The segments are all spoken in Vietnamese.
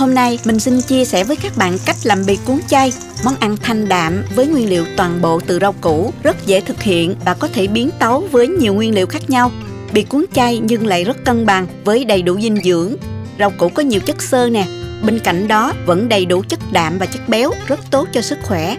Hôm nay mình xin chia sẻ với các bạn cách làm bì cuốn chay, món ăn thanh đạm với nguyên liệu toàn bộ từ rau củ, rất dễ thực hiện và có thể biến tấu với nhiều nguyên liệu khác nhau. Bì cuốn chay nhưng lại rất cân bằng với đầy đủ dinh dưỡng. Rau củ có nhiều chất xơ nè, bên cạnh đó vẫn đầy đủ chất đạm và chất béo, rất tốt cho sức khỏe.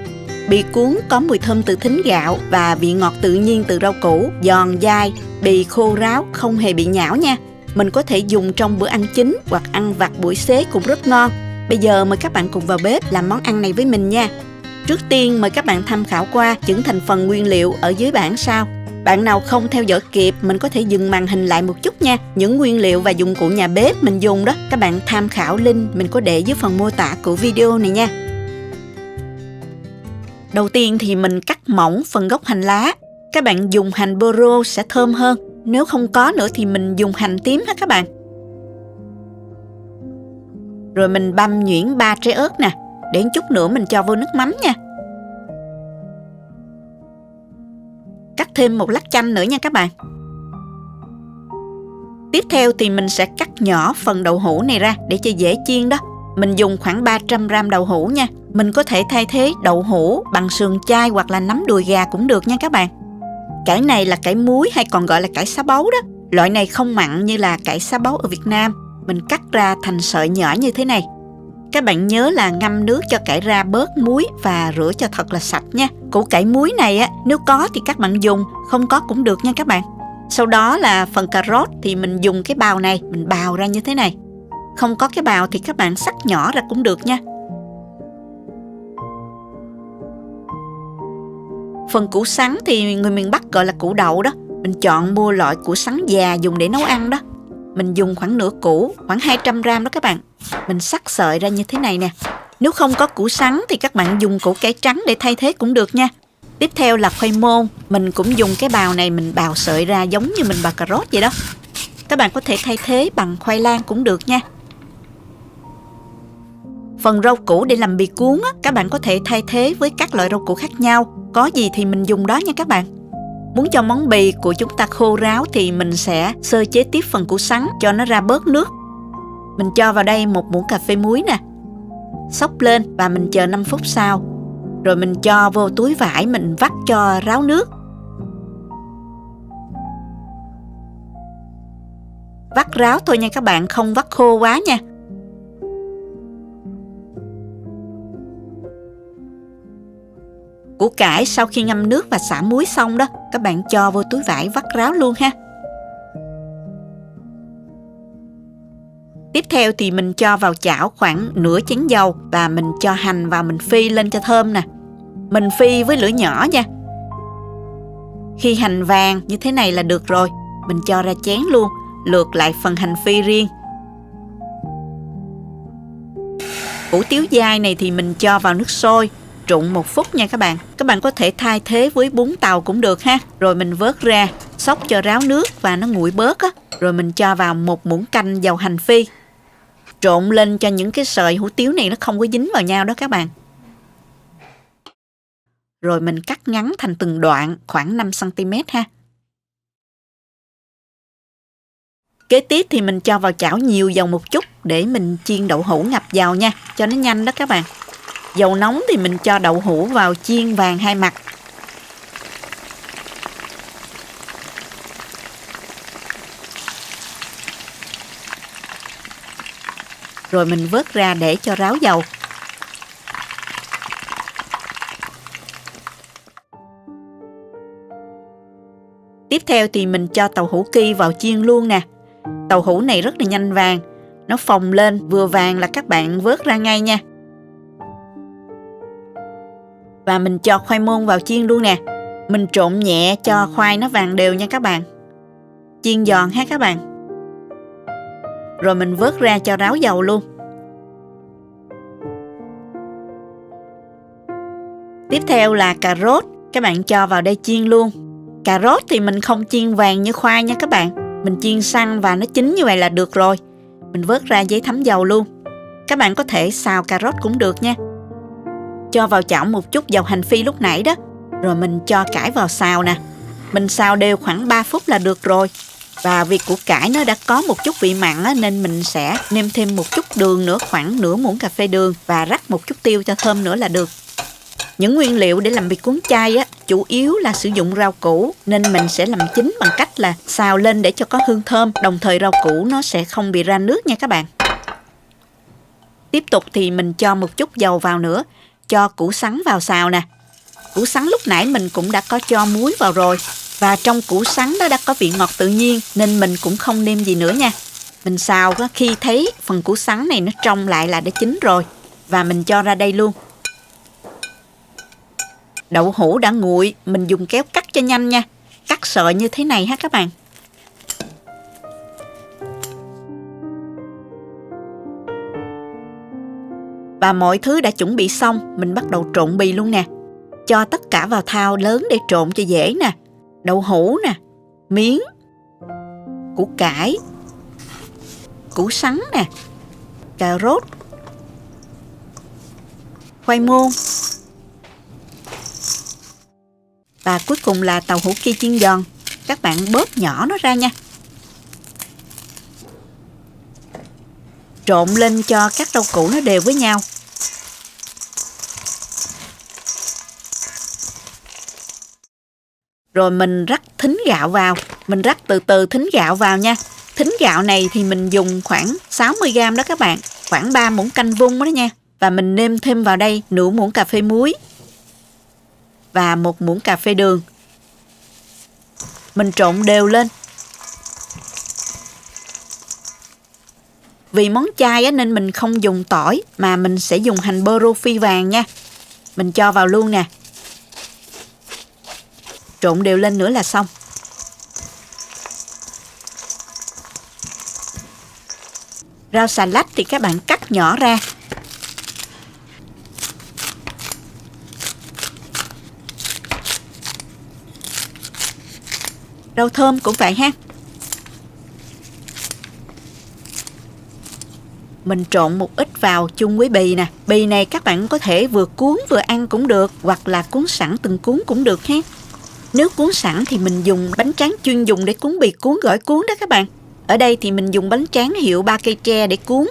Bì cuốn có mùi thơm từ thính gạo và vị ngọt tự nhiên từ rau củ, giòn dai, bì khô ráo, không hề bị nhão nha. Mình có thể dùng trong bữa ăn chính hoặc ăn vặt buổi xế cũng rất ngon. Bây giờ mời các bạn cùng vào bếp làm món ăn này với mình nha. Trước tiên mời các bạn tham khảo qua những thành phần nguyên liệu ở dưới bảng sau. Bạn nào không theo dõi kịp, mình có thể dừng màn hình lại một chút nha. Những nguyên liệu và dụng cụ nhà bếp mình dùng đó, các bạn tham khảo link mình có để dưới phần mô tả của video này nha. Đầu tiên thì mình cắt mỏng phần gốc hành lá. Các bạn dùng hành bơ rô sẽ thơm hơn. Nếu không có nữa thì mình dùng hành tím ha các bạn. Rồi mình băm nhuyễn 3 trái ớt nè. Để chút nữa mình cho vô nước mắm nha. Cắt thêm một lát chanh nữa nha các bạn. Tiếp theo thì mình sẽ cắt nhỏ phần đậu hũ này ra để cho dễ chiên đó. Mình dùng khoảng 300g đậu hũ nha. Mình có thể thay thế đậu hũ bằng sườn chay hoặc là nấm đùi gà cũng được nha các bạn. Cải này là cải muối hay còn gọi là cải xá báu đó. Loại này không mặn như là cải xá báu ở Việt Nam. Mình cắt ra thành sợi nhỏ như thế này. Các bạn nhớ là ngâm nước cho cải ra bớt muối và rửa cho thật là sạch nha. Củ cải muối này á, nếu có thì các bạn dùng, không có cũng được nha các bạn. Sau đó là phần cà rốt thì mình dùng cái bào này, mình bào ra như thế này. Không có cái bào thì các bạn xắt nhỏ ra cũng được nha. Phần củ sắn thì người miền Bắc gọi là củ đậu đó. Mình chọn mua loại củ sắn già dùng để nấu ăn đó. Mình dùng khoảng nửa củ, khoảng 200g đó các bạn. Mình xắt sợi ra như thế này nè. Nếu không có củ sắn thì các bạn dùng củ cải trắng để thay thế cũng được nha. Tiếp theo là khoai môn. Mình cũng dùng cái bào này mình bào sợi ra giống như mình bào cà rốt vậy đó. Các bạn có thể thay thế bằng khoai lang cũng được nha. Phần rau củ để làm bì cuốn á, các bạn có thể thay thế với các loại rau củ khác nhau. Có gì thì mình dùng đó nha các bạn. Muốn cho món bì của chúng ta khô ráo thì mình sẽ sơ chế tiếp phần củ sắn cho nó ra bớt nước. Mình cho vào đây 1 muỗng cà phê muối nè. Xóc lên và mình chờ 5 phút sau. Rồi mình cho vô túi vải mình vắt cho ráo nước. Vắt ráo thôi nha các bạn, không vắt khô quá nha. Củ cải sau khi ngâm nước và xả muối xong đó, các bạn cho vô túi vải vắt ráo luôn ha. Tiếp theo thì mình cho vào chảo khoảng nửa chén dầu và mình cho hành vào mình phi lên cho thơm nè. Mình phi với lửa nhỏ nha. Khi hành vàng như thế này là được rồi. Mình cho ra chén luôn, lượt lại phần hành phi riêng. Củ tiếu dai này thì mình cho vào nước sôi, trụng 1 phút nha các bạn. Các bạn có thể thay thế với bún tàu cũng được ha. Rồi mình vớt ra, xóc cho ráo nước và nó nguội bớt á. Rồi mình cho vào 1 muỗng canh dầu hành phi. Trộn lên cho những cái sợi hủ tiếu này nó không có dính vào nhau đó các bạn. Rồi mình cắt ngắn thành từng đoạn khoảng 5cm ha. Kế tiếp thì mình cho vào chảo nhiều dầu một chút để mình chiên đậu hũ ngập dầu nha, cho nó nhanh đó các bạn. Dầu nóng thì mình cho đậu hũ vào chiên vàng 2 mặt. Rồi mình vớt ra để cho ráo dầu. Tiếp theo thì mình cho tàu hũ ki vào chiên luôn nè. Tàu hũ này rất là nhanh vàng. Nó phồng lên vừa vàng là các bạn vớt ra ngay nha. Và mình cho khoai môn vào chiên luôn nè. Mình trộn nhẹ cho khoai nó vàng đều nha các bạn. Chiên giòn ha các bạn. Rồi mình vớt ra cho ráo dầu luôn. Tiếp theo là cà rốt. Các bạn cho vào đây chiên luôn. Cà rốt thì mình không chiên vàng như khoai nha các bạn. Mình chiên săn và nó chín như vậy là được rồi. Mình vớt ra giấy thấm dầu luôn. Các bạn có thể xào cà rốt cũng được nha. Cho vào chảo một chút dầu hành phi lúc nãy đó. Rồi mình cho cải vào xào nè. Mình xào đều khoảng 3 phút là được rồi. Và vì củ cải nó đã có một chút vị mặn á, nên mình sẽ nêm thêm một chút đường nữa, khoảng nửa muỗng cà phê đường, và rắc một chút tiêu cho thơm nữa là được. Những nguyên liệu để làm bì cuốn chay á, chủ yếu là sử dụng rau củ, nên mình sẽ làm chính bằng cách là xào lên để cho có hương thơm, đồng thời rau củ nó sẽ không bị ra nước nha các bạn. Tiếp tục thì mình cho một chút dầu vào nữa, cho củ sắn vào xào nè. Củ sắn lúc nãy mình cũng đã có cho muối vào rồi, và trong củ sắn đó đã có vị ngọt tự nhiên nên mình cũng không nêm gì nữa nha. Mình xào khi thấy phần củ sắn này nó trong lại là đã chín rồi, và mình cho ra đây luôn. Đậu hũ đã nguội, mình dùng kéo cắt cho nhanh nha. Cắt sợi như thế này ha các bạn. Và mọi thứ đã chuẩn bị xong, mình bắt đầu trộn bì luôn nè. Cho tất cả vào thao lớn để trộn cho dễ nè. Đậu hũ nè, miến, củ cải, củ sắn nè, cà rốt, khoai môn, và cuối cùng là tàu hũ kia chiên giòn. Các bạn bóp nhỏ nó ra nha. Trộn lên cho các rau củ nó đều với nhau. Rồi mình rắc thính gạo vào. Mình rắc từ từ thính gạo vào nha. Thính gạo này thì mình dùng khoảng 60g đó các bạn. Khoảng 3 muỗng canh vung đó nha. Và mình nêm thêm vào đây nửa muỗng cà phê muối và 1 muỗng cà phê đường. Mình trộn đều lên. Vì món chay á, nên mình không dùng tỏi mà mình sẽ dùng hành bơ rô phi vàng nha. Mình cho vào luôn nè. Trộn đều lên nữa là xong. Rau xà lách thì các bạn cắt nhỏ ra. Rau thơm cũng vậy ha. Mình trộn một ít vào chung với bì nè. Bì này các bạn có thể vừa cuốn vừa ăn cũng được, hoặc là cuốn sẵn từng cuốn cũng được ha. Nếu cuốn sẵn thì mình dùng bánh tráng chuyên dùng để cuốn bì cuốn gỏi cuốn đó các bạn. Ở đây thì mình dùng bánh tráng hiệu 3 cây tre để cuốn.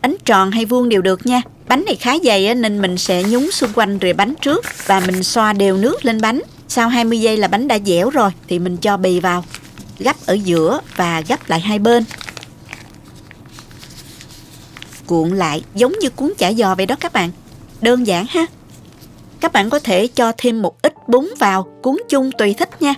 Bánh tròn hay vuông đều được nha. Bánh này khá dày nên mình sẽ nhúng xung quanh rìa bánh trước và mình xoa đều nước lên bánh. Sau 20 giây là bánh đã dẻo rồi thì mình cho bì vào, gấp ở giữa và gấp lại hai bên. Cuộn lại giống như cuốn chả giò vậy đó các bạn. Đơn giản ha. Các bạn có thể cho thêm một ít bún vào, cuốn chung tùy thích nha.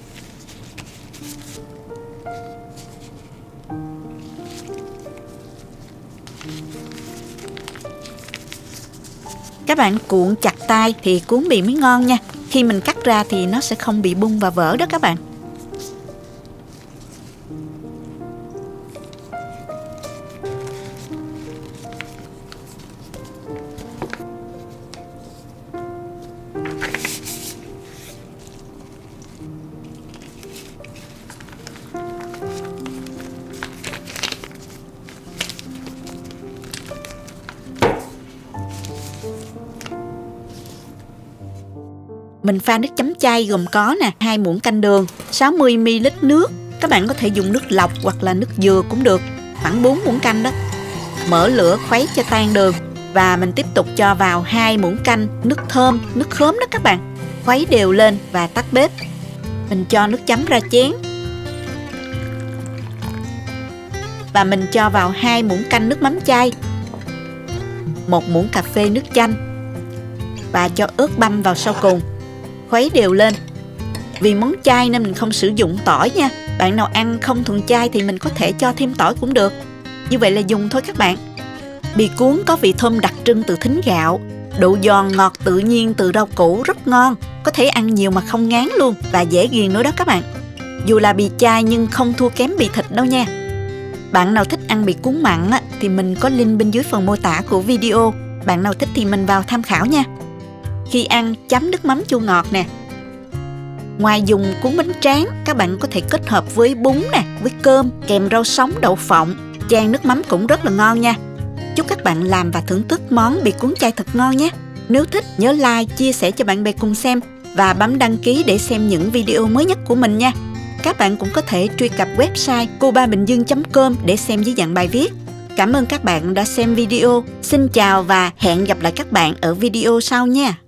Các bạn cuộn chặt tay thì cuốn bì mới ngon nha. Khi mình cắt ra thì nó sẽ không bị bung và vỡ đó các bạn. Mình pha nước chấm chay gồm có nè, 2 muỗng canh đường, 60ml nước. Các bạn có thể dùng nước lọc hoặc là nước dừa cũng được, khoảng 4 muỗng canh đó. Mở lửa khuấy cho tan đường và mình tiếp tục cho vào 2 muỗng canh nước thơm, nước khóm đó các bạn. Khuấy đều lên và tắt bếp. Mình cho nước chấm ra chén. Và mình cho vào 2 muỗng canh nước mắm chay, 1 muỗng cà phê nước chanh và cho ớt băm vào sau cùng. Khuấy đều lên. Vì món chay nên mình không sử dụng tỏi nha. Bạn nào ăn không thuần chay thì mình có thể cho thêm tỏi cũng được. Như vậy là dùng thôi các bạn. Bì cuốn có vị thơm đặc trưng từ thính gạo, độ giòn ngọt tự nhiên từ rau củ rất ngon. Có thể ăn nhiều mà không ngán luôn và dễ ghiền nữa đó các bạn. Dù là bì chay nhưng không thua kém bì thịt đâu nha. Bạn nào thích ăn bì cuốn mặn thì mình có link bên dưới phần mô tả của video. Bạn nào thích thì mình vào tham khảo nha. Khi ăn chấm nước mắm chua ngọt nè. Ngoài dùng cuốn bánh tráng, các bạn có thể kết hợp với bún nè, với cơm, kèm rau sống, đậu phộng, chan nước mắm cũng rất là ngon nha. Chúc các bạn làm và thưởng thức món bì cuốn chay thật ngon nhé. Nếu thích nhớ like, chia sẻ cho bạn bè cùng xem và bấm đăng ký để xem những video mới nhất của mình nha. Các bạn cũng có thể truy cập website cubabinhdương.com để xem dưới dạng bài viết. Cảm ơn các bạn đã xem video. Xin chào và hẹn gặp lại các bạn ở video sau nha.